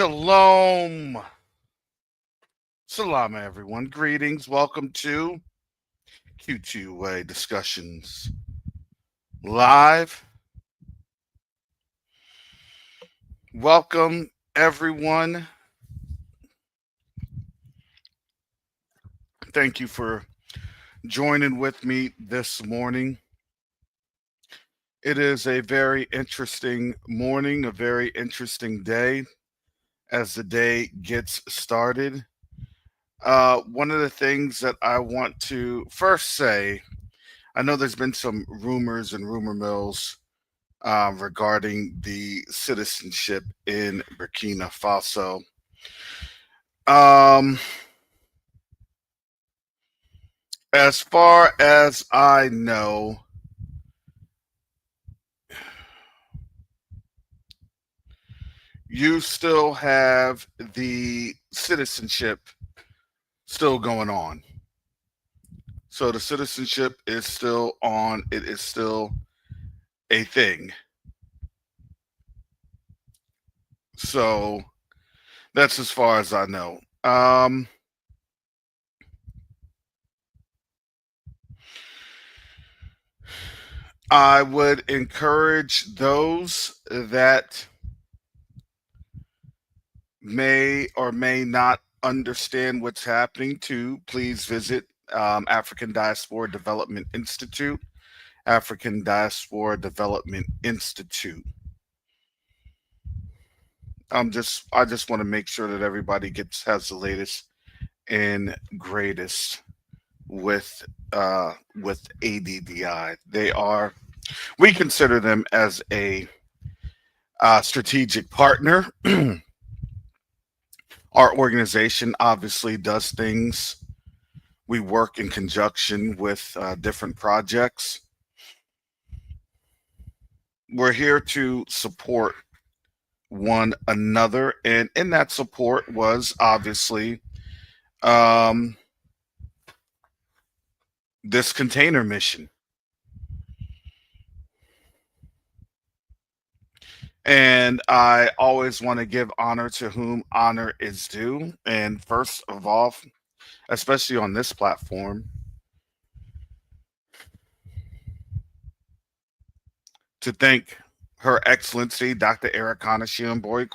Shalom. Salam, everyone. Greetings. Welcome to Q2UA Discussions Live. Welcome, everyone. Thank you for joining with me this morning. It is a very interesting morning, a very interesting day as the day gets started. One of the things that I want to first say, I know there's been some rumors and rumor mills regarding the citizenship in Burkina Faso. Um, as far as I know, you still have the citizenship still going on. So the citizenship is still on, it is still a thing. So that's as far as I know. I would encourage those that may or may not understand what's happening to please visit African Diaspora Development Institute. African Diaspora Development Institute. I just want to make sure that everybody has the latest and greatest with ADDI. We consider them as a strategic partner. Our organization obviously does things. We work in conjunction with different projects. We're here to support one another, and in that support was obviously um, this container mission. And I always want to give honor to whom honor is due. And first of all, especially on this platform, to thank Her Excellency Dr. Ericana Shiomboy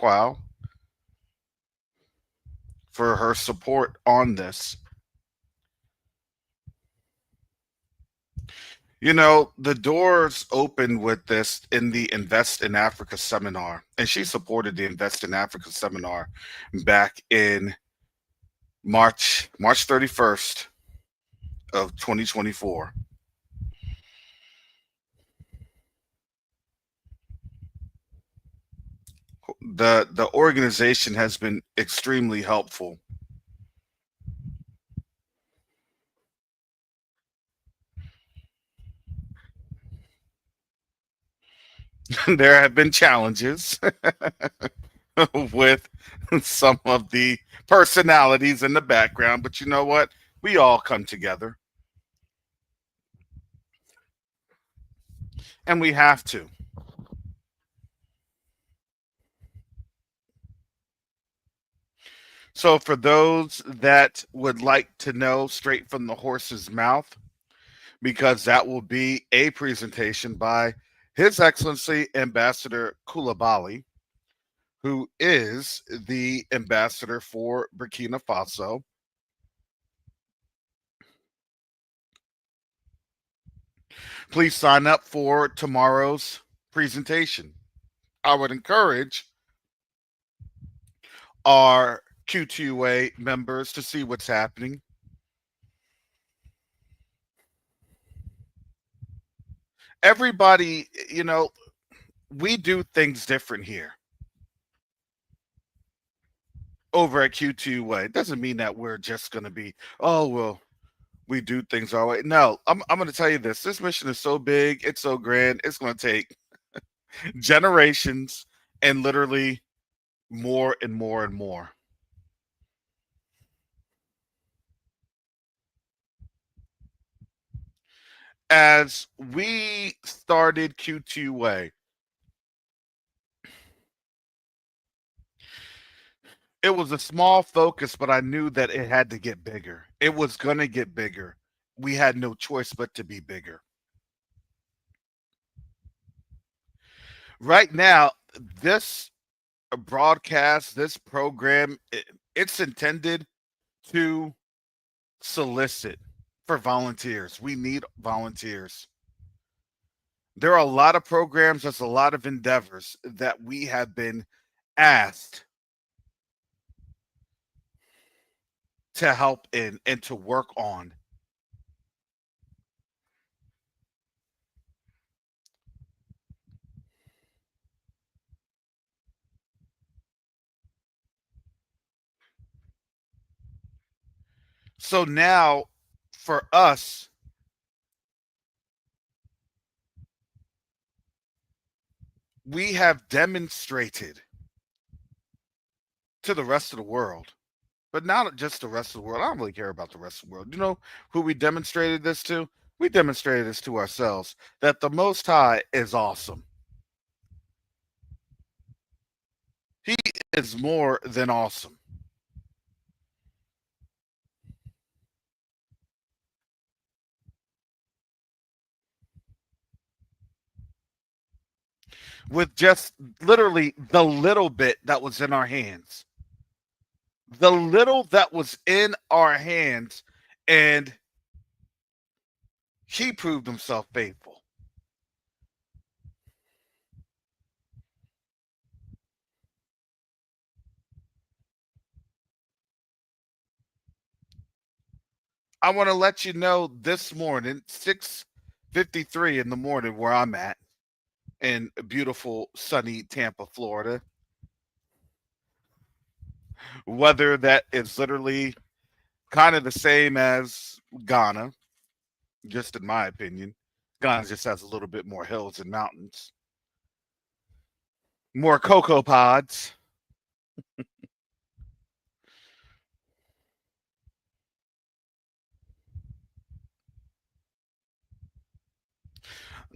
for her support on this. You know, the doors opened with this in the Invest in Africa seminar, and she supported the Invest in Africa seminar back in March 31st of 2024. The organization has been extremely helpful. There have been challenges with some of the personalities in the background, but you know what? We all come together, and we have to. So, for those that would like to know straight from the horse's mouth, because that will be a presentation by His Excellency Ambassador Koulibaly, who is the ambassador for Burkina Faso. Please sign up for tomorrow's presentation. I would encourage our Q2UA members to see what's happening. Everybody, you know, we do things different here over at Q2UA. It doesn't mean that we're just going to be, oh, well, we do things our way. No, I'm going to tell you this. This mission is so big, it's so grand, it's going to take generations and literally more and more and more. As we started Q2UA, It was a small focus, but I knew that it had to get bigger. It was going to get bigger. We had no choice but to be bigger. Right now, this broadcast, this program, it's intended to solicit for volunteers. We need volunteers. There are a lot of programs, there's a lot of endeavors that we have been asked to help in and to work on. So now for us, we have demonstrated to the rest of the world, but not just the rest of the world. I don't really care about the rest of the world. You know who we demonstrated this to? We demonstrated this to ourselves that the Most High is awesome. He is more than awesome. With just literally the little bit that was in our hands, the little that was in our hands, and he proved himself faithful. I want to let you know this morning, 6:53 in the morning, where I'm at in beautiful, sunny Tampa, Florida. Weather that is literally kind of the same as Ghana, just in my opinion. Ghana just has a little bit more hills and mountains, more cocoa pods.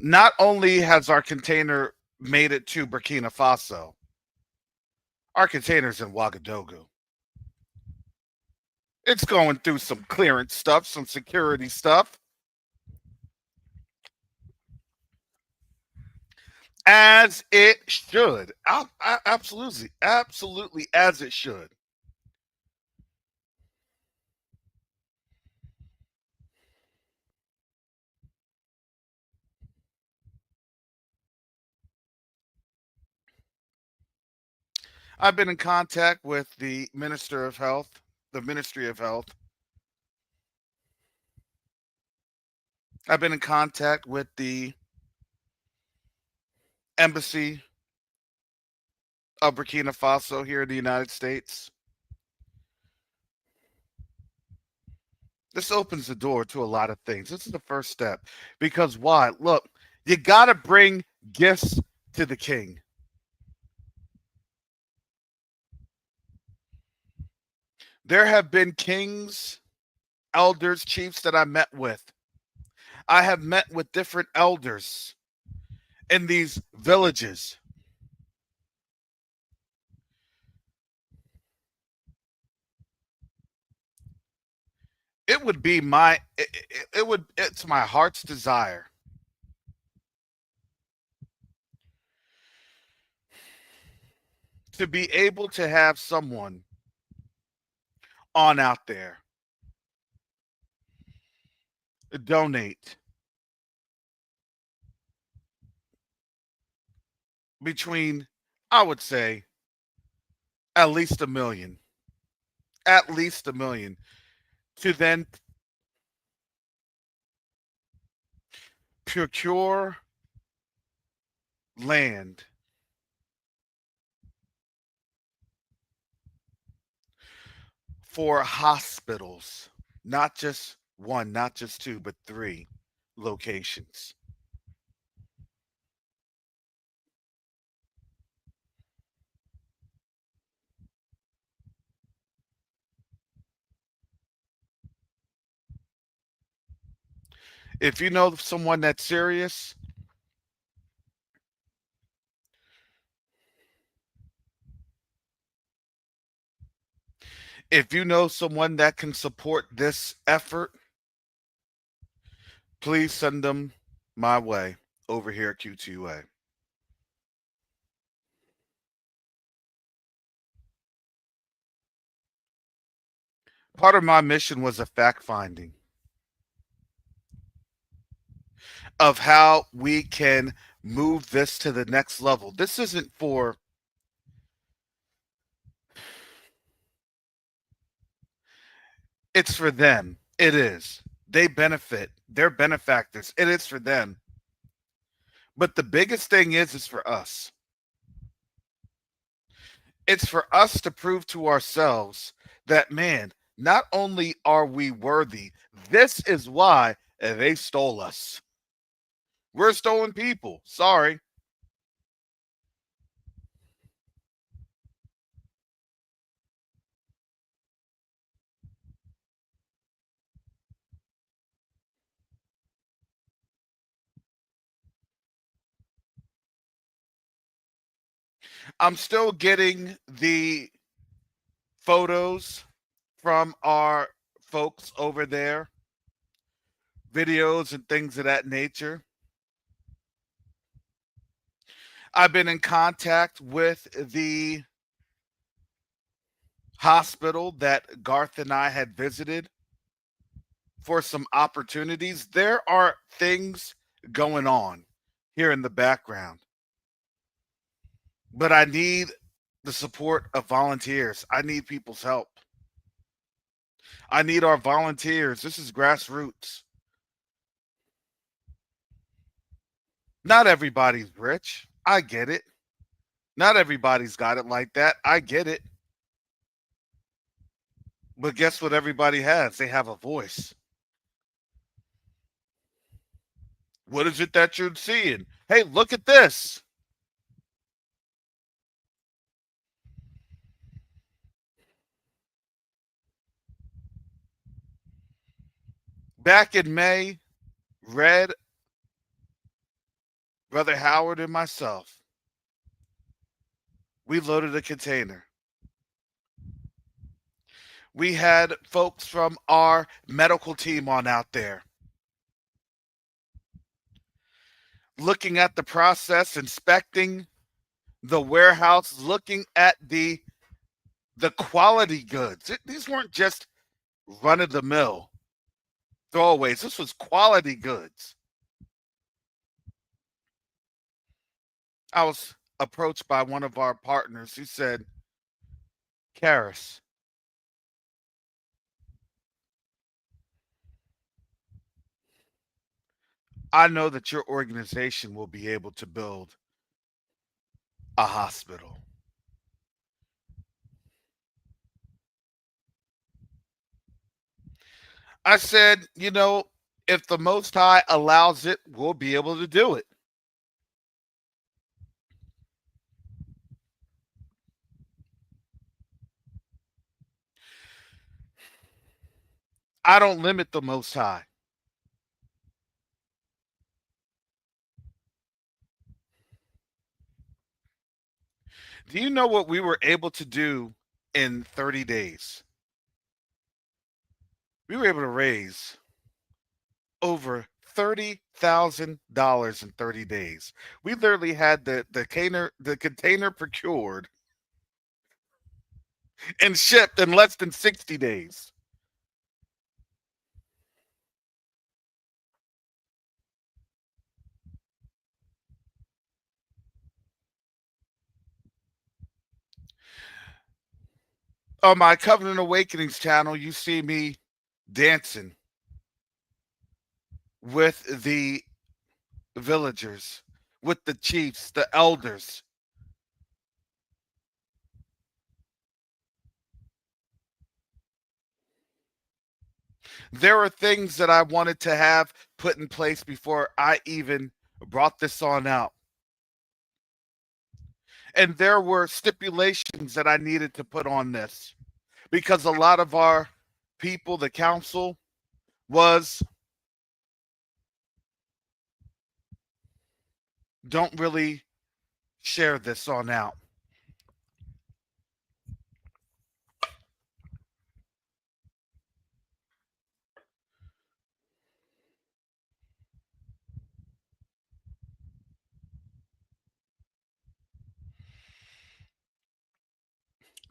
Not only has our container made it to Burkina Faso, our container's in Ouagadougou. It's going through some clearance stuff, some security stuff, as it should. Absolutely, absolutely, as it should. I've been in contact with the Minister of Health, the Ministry of Health. I've been in contact with the Embassy of Burkina Faso here in the United States. This opens the door to a lot of things. This is the first step. Because why? Look, you got to bring gifts to the king. There have been kings, elders, chiefs that I met with. I have met with different elders in these villages. It would be it's my heart's desire to be able to have someone on out there donate between, I would say, at least 1 million, at least 1 million, to then procure land for hospitals, not just one, not just two, but three locations. If you know someone that's serious, If you know someone that can support this effort, please send them my way over here at Q2UA. Part of my mission was a fact finding of how we can move this to the next level. This isn't for, it's for them. It is. They benefit. They're benefactors. It is for them. But the biggest thing is for us. It's for us to prove to ourselves that, man, not only are we worthy, this is why they stole us. We're stolen people. Sorry. I'm still getting the photos from our folks over there, videos and things of that nature. I've been in contact with the hospital that Garth and I had visited for some opportunities. There are things going on here in the background, but I need the support of volunteers. I need people's help. I need our volunteers. This is grassroots. Not everybody's rich. I get it. Not everybody's got it like that. I get it. But guess what everybody has? They have a voice. What is it that you're seeing? Hey, look at this. Back in May, Red, Brother Howard, and myself, we loaded a container. We had folks from our medical team on out there looking at the process, inspecting the warehouse, looking at the quality goods. These weren't just run of the mill throwaways. This was quality goods. I was approached by one of our partners who said, Karis, I know that your organization will be able to build a hospital. I said, if the Most High allows it, we'll be able to do it. I don't limit the Most High. Do you know what we were able to do in 30 days? We were able to raise over $30,000 in 30 days. We literally had the container procured and shipped in less than 60 days. On my Covenant Awakenings channel, you see me dancing with the villagers, with the chiefs, the elders. There are things that I wanted to have put in place before I even brought this on out. And there were stipulations that I needed to put on this because a lot of our people, the council, was don't really share this on out.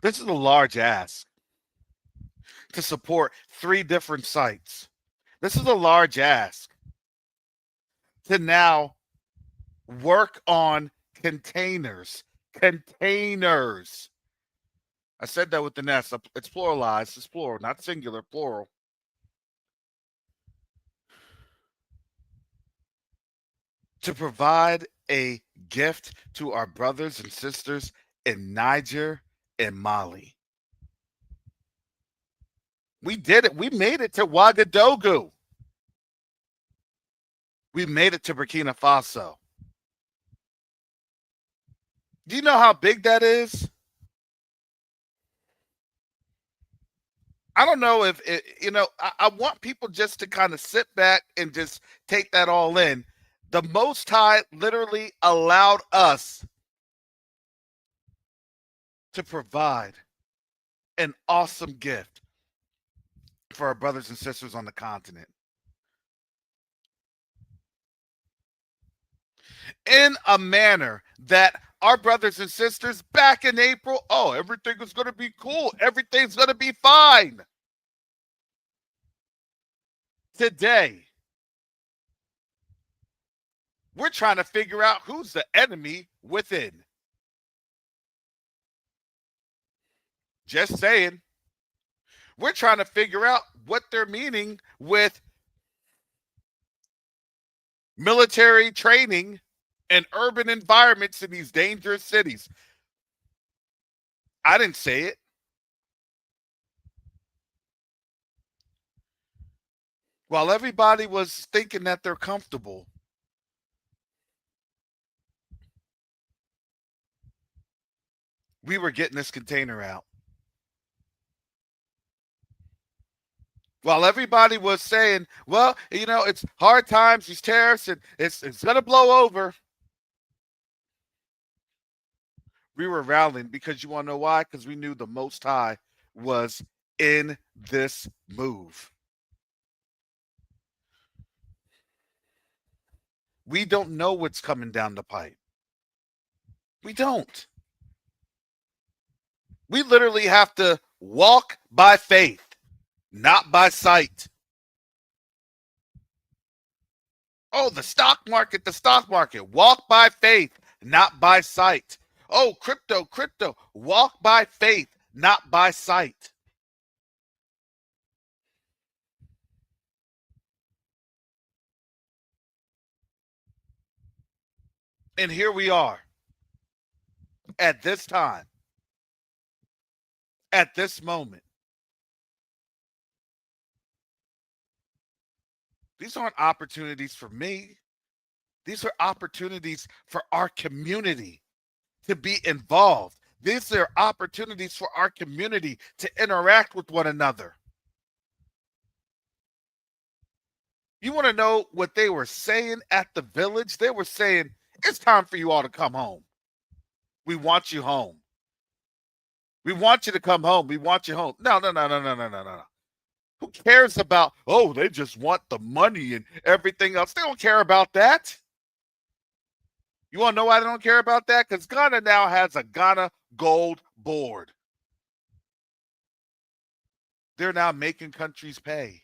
This is a large ask to support 3 different sites. This is a large ask to now work on containers. Containers. I said that with the S. It's pluralized. It's plural, not singular, plural. To provide a gift to our brothers and sisters in Niger and Mali. We did it. We made it to Ouagadougou. We made it to Burkina Faso. Do you know how big that is? I don't know if it, I want people just to kind of sit back and just take that all in. The Most High literally allowed us to provide an awesome gift for our brothers and sisters on the continent in a manner that our brothers and sisters back in April, oh, everything is going to be cool. Everything's going to be fine. Today, we're trying to figure out who's the enemy within. Just saying. We're trying to figure out what they're meaning with military training and urban environments in these dangerous cities. I didn't say it. While everybody was thinking that they're comfortable, we were getting this container out. While everybody was saying, well, it's hard times, these tariffs, and it's going to blow over. We were rallying because you want to know why? Because we knew the Most High was in this move. We don't know what's coming down the pipe. We don't. We literally have to walk by faith, not by sight. Oh, the stock market. Walk by faith, not by sight. Oh, crypto. Walk by faith, not by sight. And here we are at this time, at this moment. These aren't opportunities for me. These are opportunities for our community to be involved. These are opportunities for our community to interact with one another. You want to know what they were saying at the village? They were saying, it's time for you all to come home. We want you home. We want you to come home. We want you home. No. Who cares about, oh, they just want the money and everything else? They don't care about that. You want to know why they don't care about that? Because Ghana now has a Ghana Gold Board. They're now making countries pay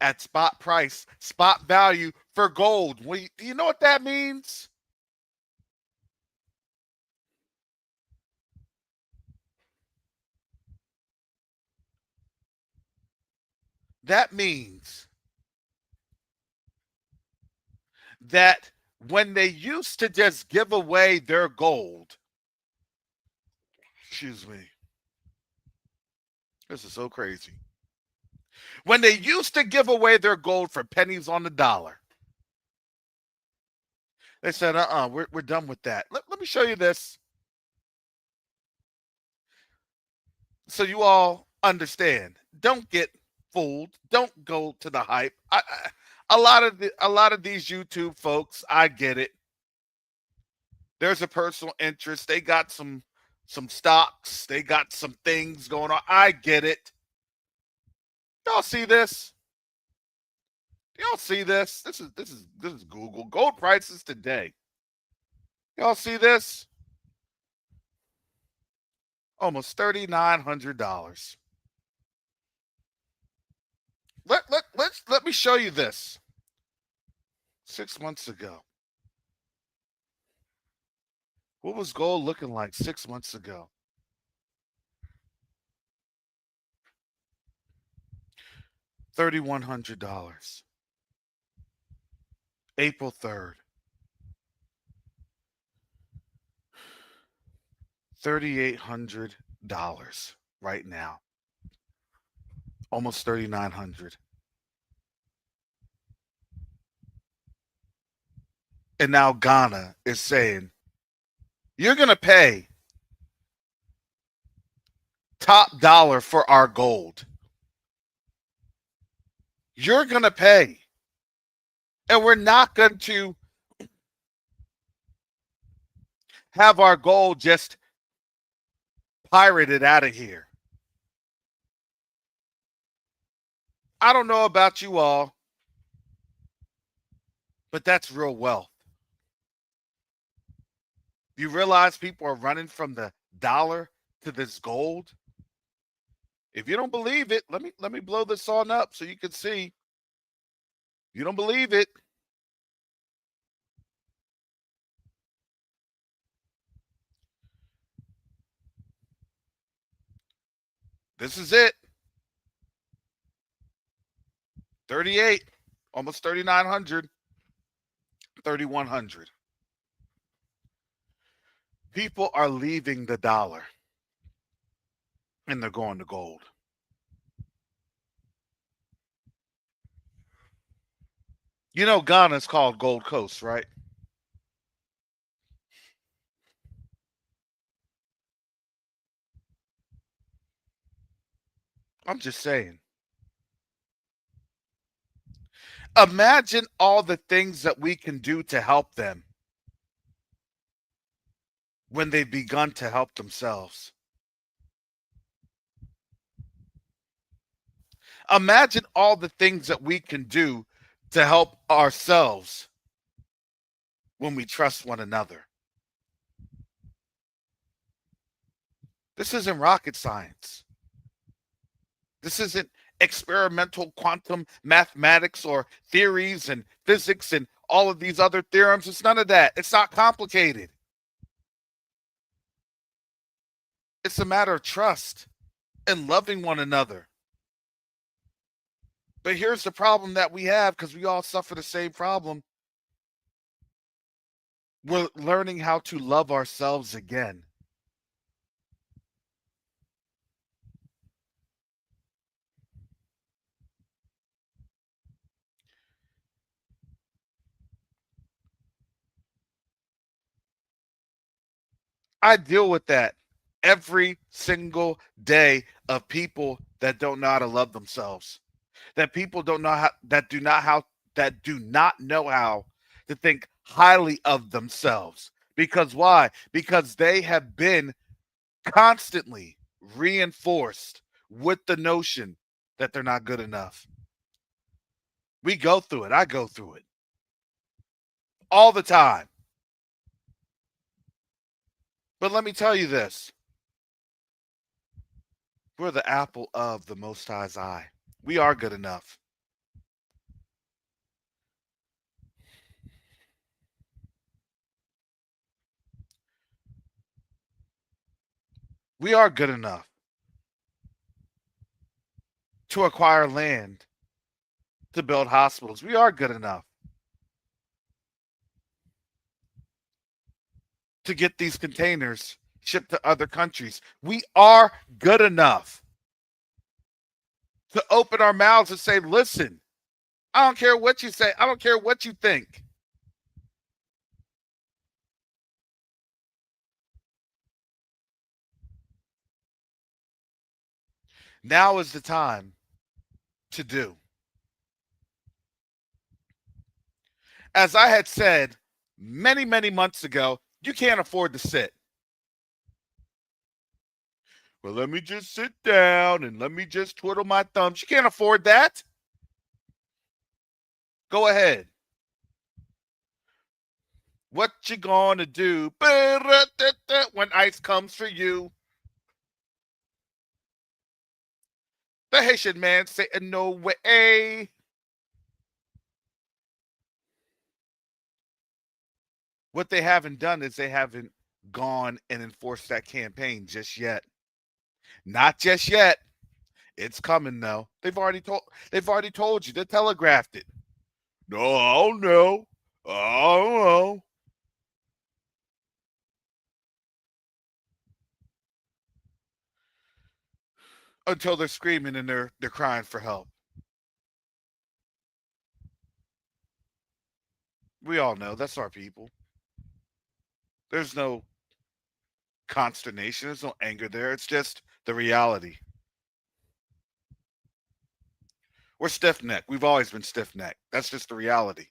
at spot price, spot value for gold. Do you know what that means? That means that when they used to just give away their gold, excuse me, this is so crazy. When they used to give away their gold for pennies on the dollar, they said, we're done with that. Let me show you this so you all understand. Don't get fooled. Don't go to the hype. A lot of these YouTube folks, I get it. There's a personal interest. They got some stocks. They got some things going on. I get it. Y'all see this? Y'all see this? This is Google. Gold prices today. Y'all see this? Almost $3,900. Let me show you this. 6 months ago. What was gold looking like 6 months ago? $3,100. April 3rd. $3,800 right now. Almost 3,900. And now Ghana is saying, you're going to pay top dollar for our gold. You're going to pay. And we're not going to have our gold just pirated out of here. I don't know about you all, but that's real wealth. You realize people are running from the dollar to this gold? If you don't believe it, let me blow this on up so you can see. You don't believe it? This is it. 38, almost 3,900, 3,100. People are leaving the dollar and they're going to gold. You know, Ghana's called Gold Coast, right? I'm just saying. Imagine all the things that we can do to help them when they've begun to help themselves. Imagine all the things that we can do to help ourselves when we trust one another. This isn't rocket science. This isn't experimental quantum mathematics or theories and physics and all of these other theorems. It's none of that. It's not complicated. It's a matter of trust and loving one another. But here's the problem that we have, because we all suffer the same problem. We're learning how to love ourselves again. I deal with that every single day of people that don't know how to love themselves. That people don't know how that do not know how to think highly of themselves. Because why? Because they have been constantly reinforced with the notion that they're not good enough. We go through it. I go through it all the time. But let me tell you this. We're the apple of the Most High's eye. We are good enough. We are good enough to acquire land, to build hospitals. We are good enough to get these containers shipped to other countries. We are good enough to open our mouths and say, listen, I don't care what you say. I don't care what you think. Now is the time to do. As I had said many, many months ago, you can't afford to sit. Well, let me just sit down and let me just twiddle my thumbs. You can't afford that. Go ahead. What you gonna do when ice comes for you? The Haitian man say no way. What they haven't done is they haven't gone and enforced that campaign just yet. Not just yet. It's coming though. They've already told you. They telegraphed it. No, I don't know. I don't know. Until they're screaming and they're crying for help. We all know that's our people. There's no consternation. There's no anger there. It's just the reality. We're stiff necked. We've always been stiff necked. That's just the reality.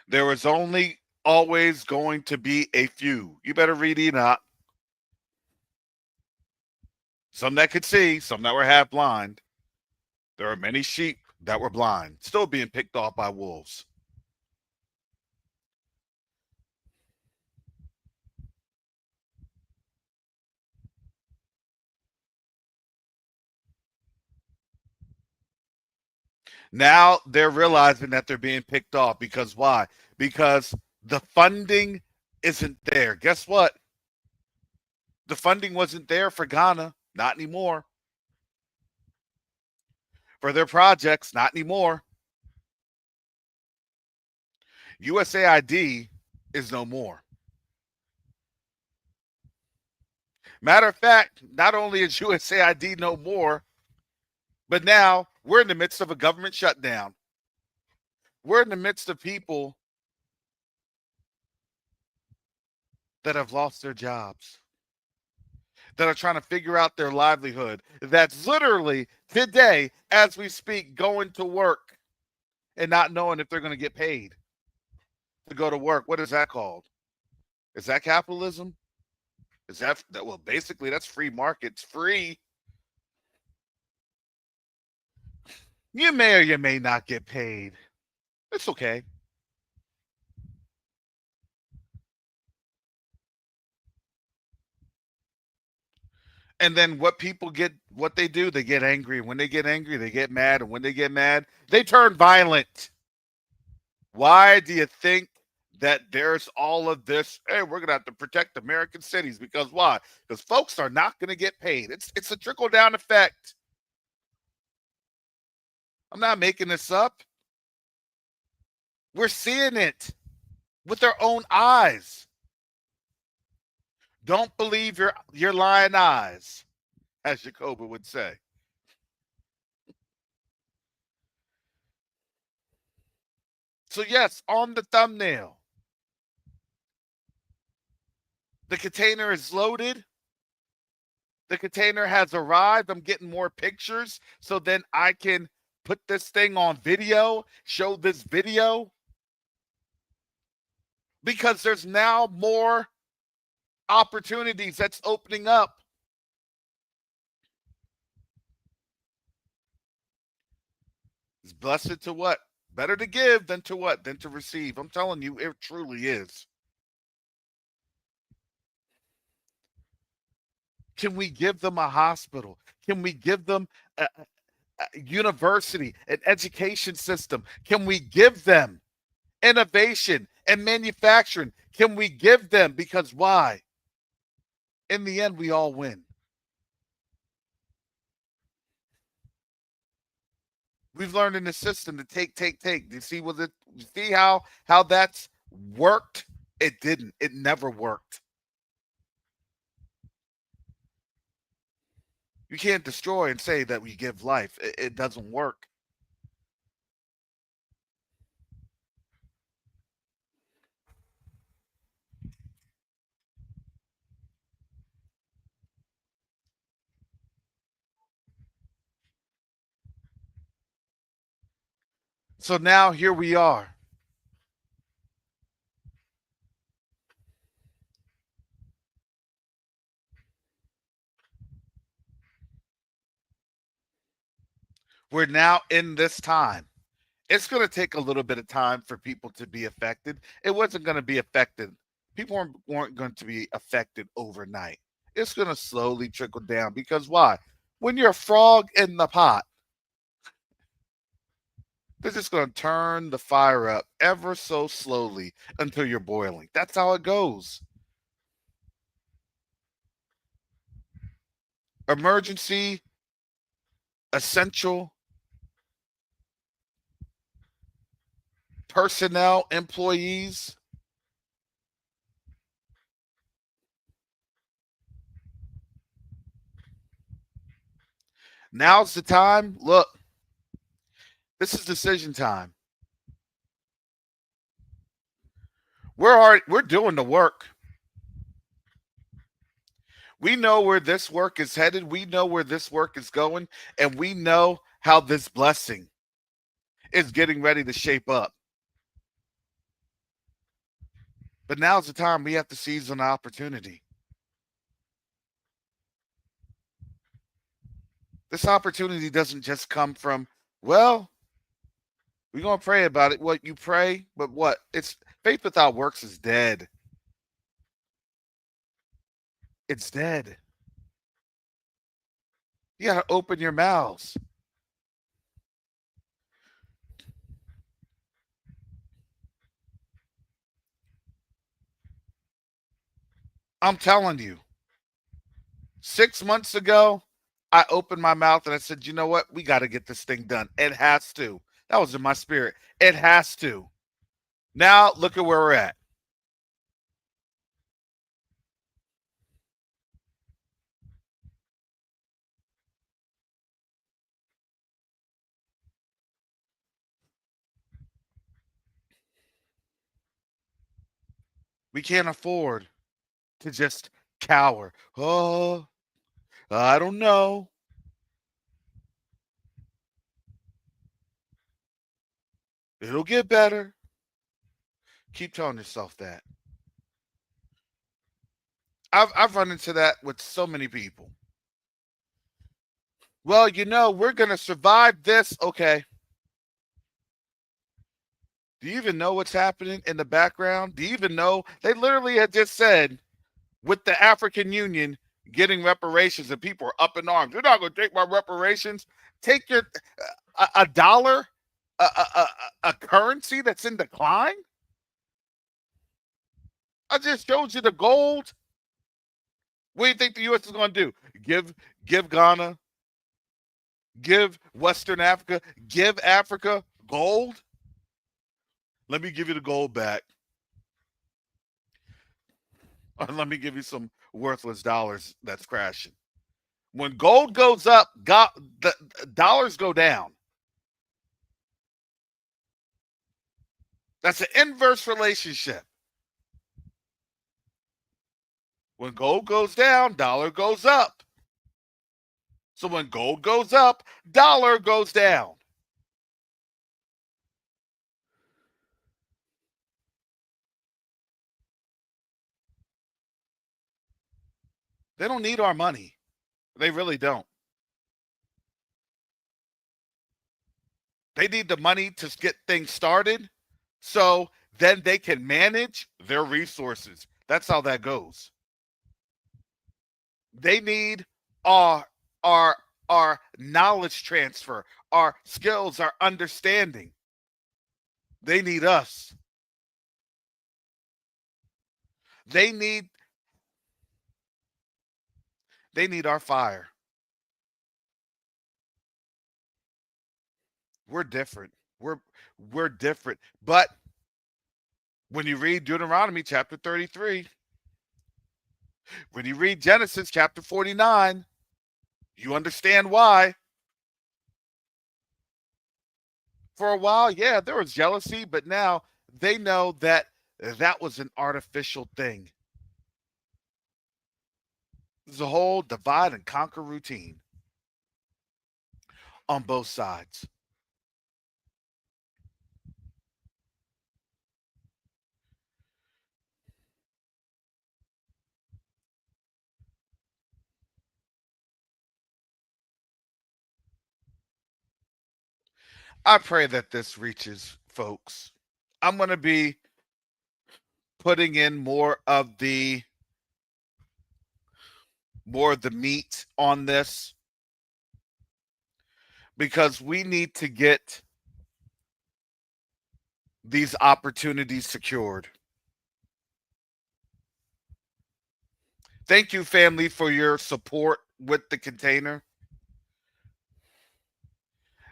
There was only always going to be a few. You better read Enoch. Some that could see, some that were half blind. There are many sheep that were blind, still being picked off by wolves. Now they're realizing that they're being picked off because why? Because the funding isn't there. Guess what? The funding wasn't there for Ghana, not anymore. For their projects, not anymore. USAID is no more. Matter of fact, not only is USAID no more, but now we're in the midst of a government shutdown. We're in the midst of people that have lost their jobs, that are trying to figure out their livelihood, that's literally today, as we speak, going to work and not knowing if they're going to get paid to go to work. What is that called? Is that capitalism? Is that well? Basically, that's free market. It's free. You may or you may not get paid. It's okay. And then what they do, they get angry. When they get angry, they get mad. And when they get mad, they turn violent. Why do you think that there's all of this? Hey, we're gonna have to protect American cities because why? Because folks are not gonna get paid. It's a trickle down effect. I'm not making this up. We're seeing it with our own eyes. Don't believe your lying eyes, as Jacoba would say. So yes, on the thumbnail, the container is loaded. The container has arrived. I'm getting more pictures so then I can put this thing on video, show this video, because there's now more opportunities that's opening up. It's blessed to what? Better to give than to what? Than to receive. I'm telling you, it truly is. Can we give them a hospital? Can we give them a university, an education system? Can we give them innovation and manufacturing? Can we give them? Because why? In the end, we all win. We've learned in the system to take, take, take. Do you see what it? You see how that's worked? It didn't. It never worked. You can't destroy and say that we give life. It doesn't work. So now here we are. We're now in this time. It's going to take a little bit of time for people to be affected. It wasn't going to be affected. People weren't going to be affected overnight. It's going to slowly trickle down because why? When you're a frog in the pot, they're just going to turn the fire up ever so slowly until you're boiling. That's how it goes. Emergency, essential, personnel, employees. Now's the time. Look, this is decision time. We're doing the work. We know where this work is headed. We know where this work is going, and we know how this blessing is getting ready to shape up. But now's the time we have to seize an opportunity. This opportunity doesn't just come from, well, we're going to pray about it. What you pray, but what? It's faith without works is dead. It's dead. You got to open your mouths. I'm telling you, 6 months ago, I opened my mouth and I said, you know what? We got to get this thing done. It has to. That was in my spirit. It has to. Now, look at where we're at. We can't afford to just cower. Oh, I don't know. It'll get better. Keep telling yourself that. I've run into that with so many people. Well, we're going to survive this. Okay. Do you even know what's happening in the background? Do you even know? They literally had just said with the African Union getting reparations and people are up in arms. You're not going to take my reparations. Take your a dollar, a currency that's in decline. I just showed you the gold. What do you think the U.S. is going to do? Give Ghana, give Western Africa, give Africa gold? Let me give you the gold back. Let me give you some worthless dollars that's crashing. When gold goes up, the dollars go down. That's an inverse relationship. When gold goes down, dollar goes up. So when gold goes up, dollar goes down. They don't need our money. They really don't. They need the money to get things started so then they can manage their resources. That's how that goes. They need our our our knowledge transfer, our skills, our understanding. They need us. They need they need our fire. We're different. We're different. But when you read Deuteronomy chapter 33, when you read Genesis chapter 49, you understand why. For a while, yeah, there was jealousy, but now they know that that was an artificial thing. There's a whole divide and conquer routine on both sides. I pray that this reaches folks. I'm going to be putting in more of the meat on this because we need to get these opportunities secured. Thank you, family, for your support with the container.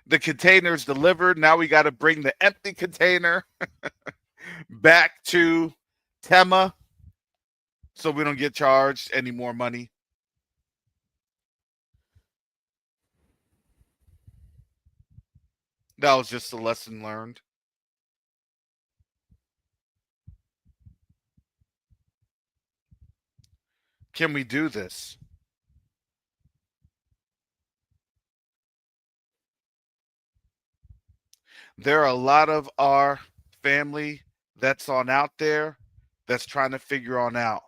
The container is delivered. Now we got to bring the empty container back to Tema so we don't get charged any more money. That was just a lesson learned. Can we do this? There are a lot of our family that's on out there that's trying to figure on out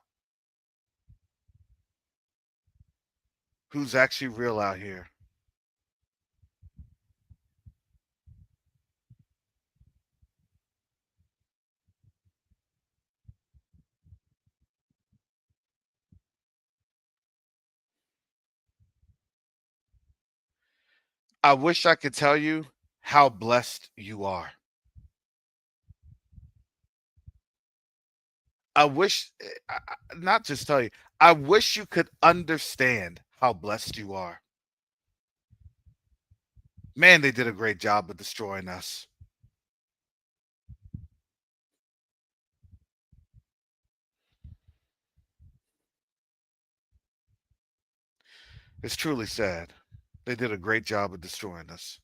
who's actually real out here. I wish I could tell you how blessed you are. I wish, not just tell you, I wish you could understand how blessed you are. Man, they did a great job of destroying us. It's truly sad. They did a great job of destroying us.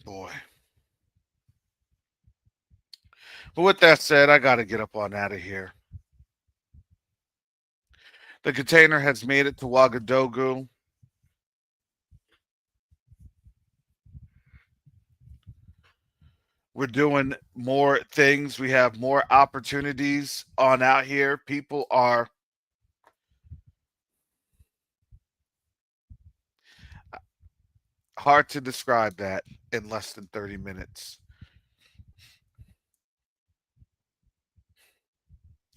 Boy. But with that said, I got to get up on out of here. The container has made it to Ouagadougou. We're doing more things. We have more opportunities on out here. People are hard to describe that in less than 30 minutes.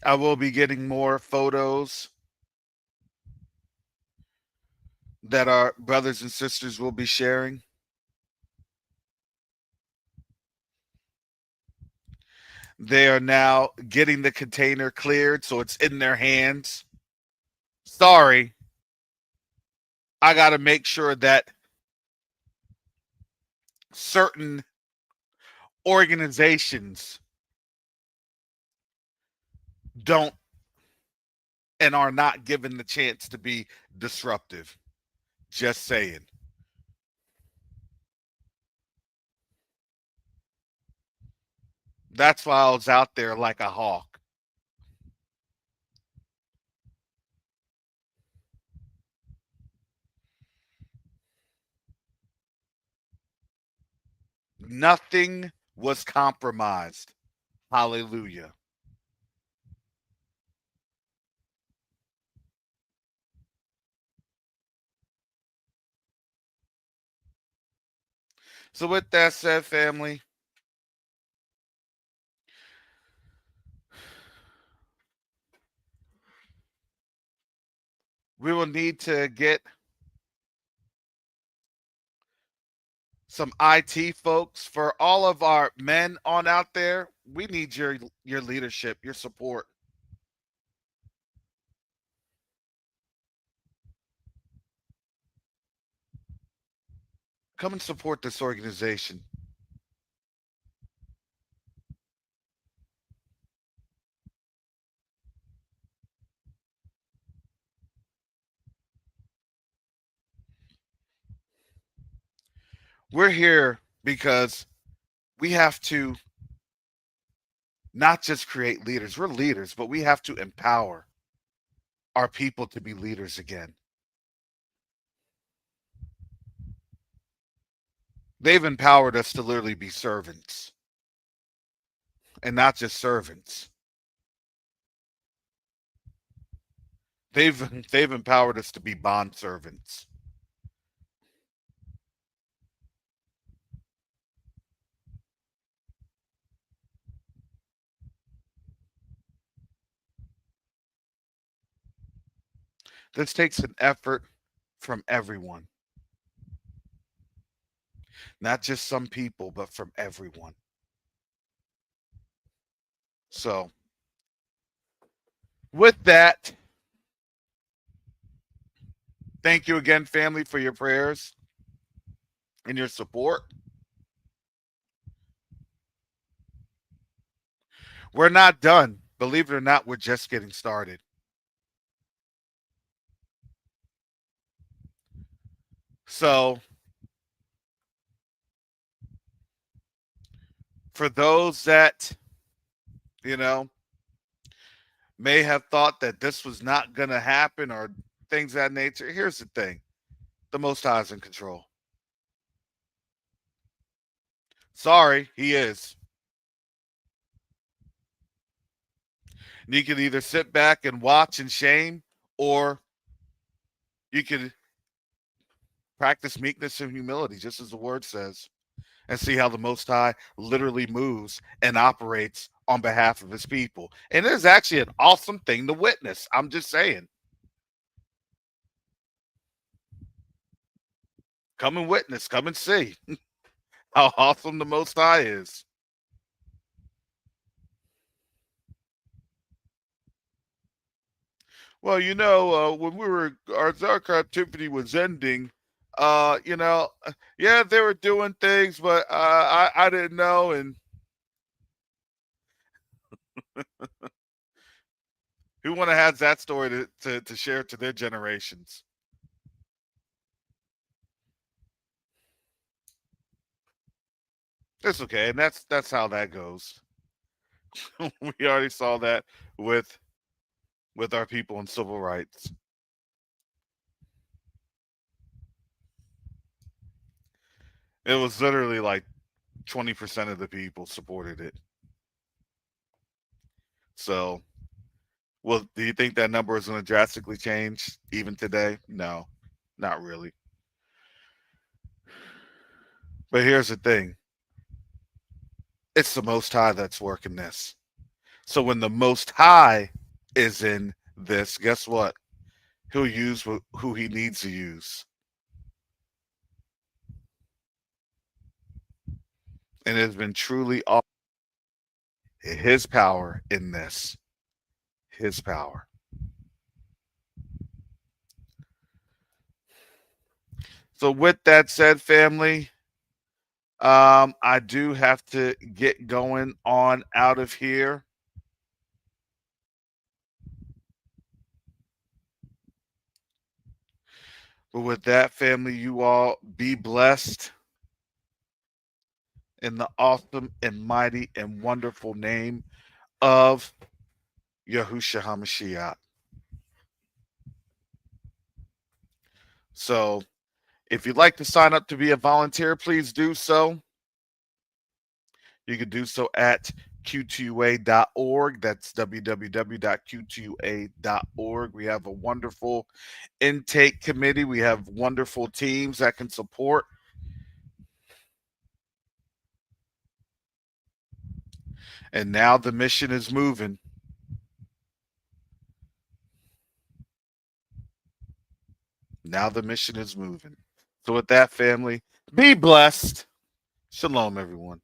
I will be getting more photos that our brothers and sisters will be sharing. They are now getting the container cleared, so it's in their hands. Sorry, I got to make sure that certain organizations don't and are not given the chance to be disruptive. Just saying. That's why I was out there like a hawk. Nothing was compromised. Hallelujah. So, with that said, family, we will need to get some IT folks for all of our men on out there. We need your leadership, your support. Come and support this organization. We're here because we have to not just create leaders. We're leaders, but we have to empower our people to be leaders again. They've empowered us to literally be servants and not just servants. they've empowered us to be bond servants. This takes an effort from everyone, not just some people, but from everyone. So, with that, thank you again, family, for your prayers and your support. We're not done. Believe it or not, we're just getting started. So, for those that, you know, may have thought that this was not going to happen or things of that nature, here's the thing: the Most High is in control. Sorry, He is. And you can either sit back and watch in shame, or you can practice meekness and humility, just as the word says, and see how the Most High literally moves and operates on behalf of His people. And it is actually an awesome thing to witness. I'm just saying. Come and witness, come and see how awesome the Most High is. Well, when our captivity was ending, yeah, they were doing things, but I didn't know, and who want to have that story to share to their generations? That's okay, and that's how that goes. We already saw that with our people in civil rights. It was literally like 20% of the people supported it. So, well, do you think that number is going to drastically change even today? No, not really. But here's the thing: it's the Most High that's working this. So when the Most High is in this, guess what? He'll use who He needs to use, and it's been truly all His power in this. His power. So with that said, family, I do have to get going on out of here. But with that, family, you all be blessed in the awesome and mighty and wonderful name of Yahushua HaMashiach. So if you'd like to sign up to be a volunteer, please do so. You can do so at Q2UA.org. That's www.Q2UA.org. We have a wonderful intake committee. We have wonderful teams that can support. And now the mission is moving. Now the mission is moving. So with that, family, be blessed. Shalom, everyone.